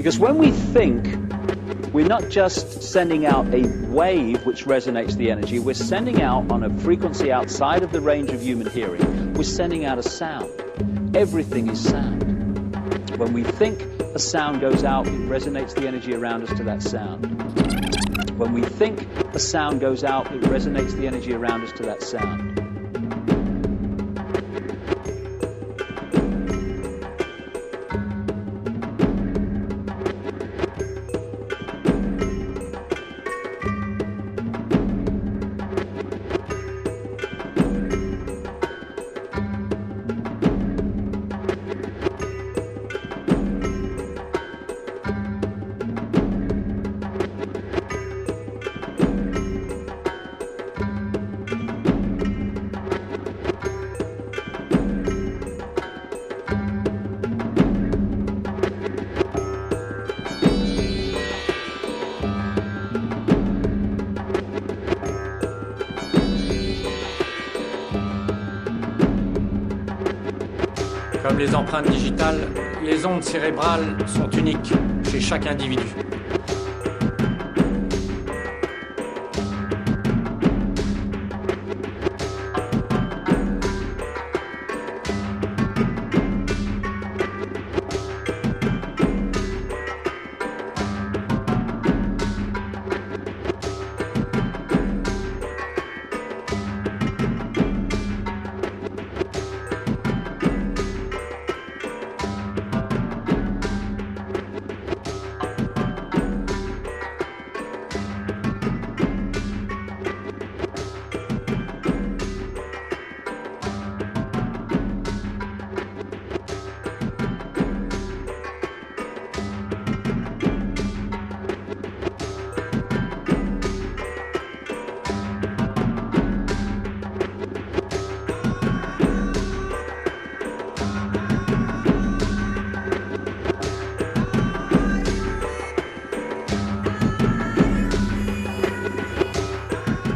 Because when we think, we're not just sending out a wave which resonates the energy, we're sending out on a frequency outside of the range of human hearing, we're sending out a sound. Everything is sound. When we think, a sound goes out, it resonates the energy around us to that sound. When we think, a sound goes out, it resonates the energy around us to that sound. Comme les empreintes digitales, les ondes cérébrales sont uniques chez chaque individu.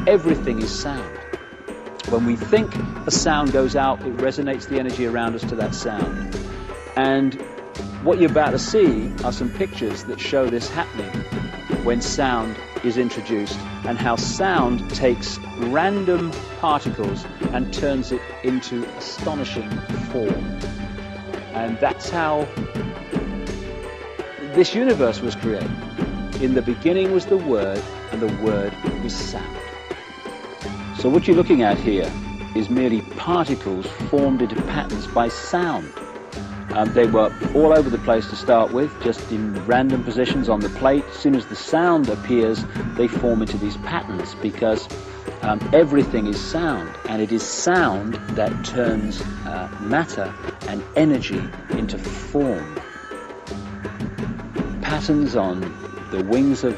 Everything is sound. When we think, a sound goes out, it resonates the energy around us to that sound. And what you're about to see are some pictures that show this happening when sound is introduced, and how sound takes random particles and turns it into astonishing form. And that's how this universe was created. In the beginning was the Word, and the Word was sound. So what you're looking at here is merely particles formed into patterns by sound. They were all over the place to start with, just in random positions on the plate. As soon as the sound appears, they form into these patterns, because everything is sound, and it is sound that turns matter and energy into form. Patterns on the wings of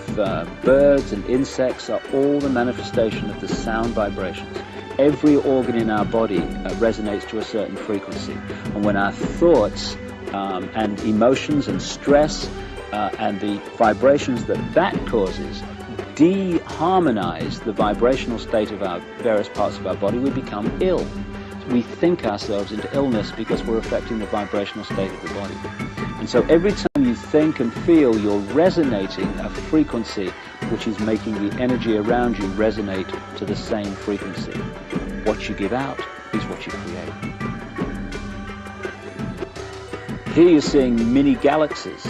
birds and insects are all the manifestation of the sound vibrations. Every organ in our body resonates to a certain frequency. And when our thoughts and emotions and stress and the vibrations that causes de-harmonize the vibrational state of our various parts of our body, we become ill. We think ourselves into illness because we're affecting the vibrational state of the body. And so every time you think and feel, you're resonating a frequency which is making the energy around you resonate to the same frequency. What you give out is what you create. Here you're seeing mini galaxies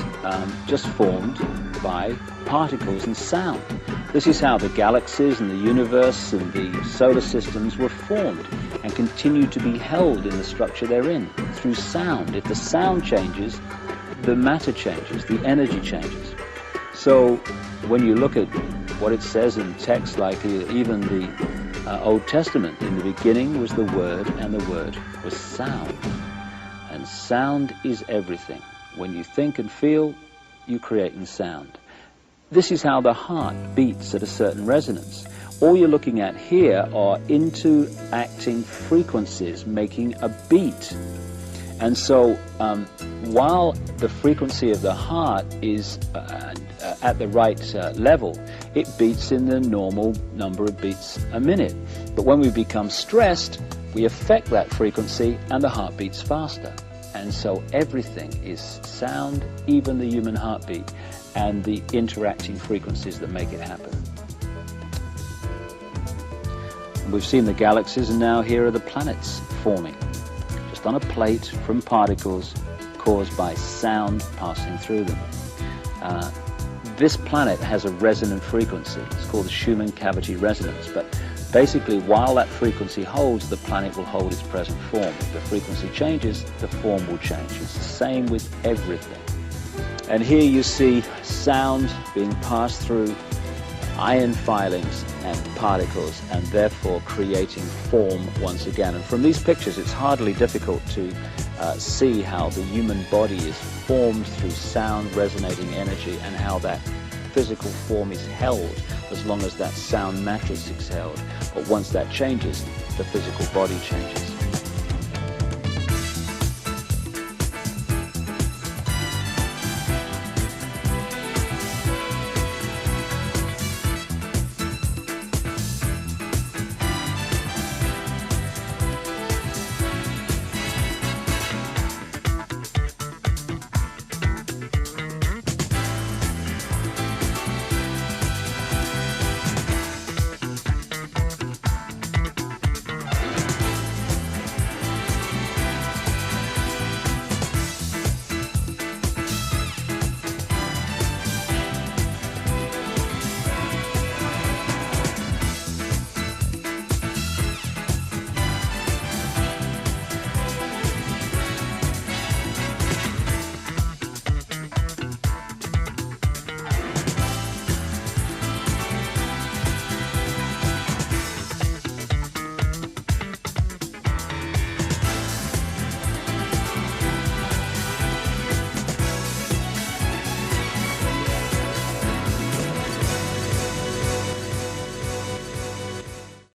just formed by particles and sound. This is how the galaxies and the universe and the solar systems were formed and continue to be held in the structure they're in through sound. If the sound changes, the matter changes, the energy changes. So when you look at what it says in texts like even the Old Testament, in the beginning was the Word, and the Word was sound. And sound is everything. When you think and feel, you create in sound. This is how the heart beats at a certain resonance. All you're looking at here are interacting frequencies making a beat. And so while the frequency of the heart is at the right level, it beats in the normal number of beats a minute. But when we become stressed, we affect that frequency and the heart beats faster. And so everything is sound, even the human heartbeat, and the interacting frequencies that make it happen. We've seen the galaxies, and now here are the planets forming, just on a plate from particles caused by sound passing through them. This planet has a resonant frequency. It's called the Schumann cavity resonance, but basically while that frequency holds, the planet will hold its present form. If the frequency changes, the form will change. It's the same with everything. And here you see sound being passed through ion filings and particles, and therefore creating form once again. And from these pictures, it's hardly difficult to see how the human body is formed through sound resonating energy, and how that physical form is held as long as that sound matrix is held. But once that changes, the physical body changes.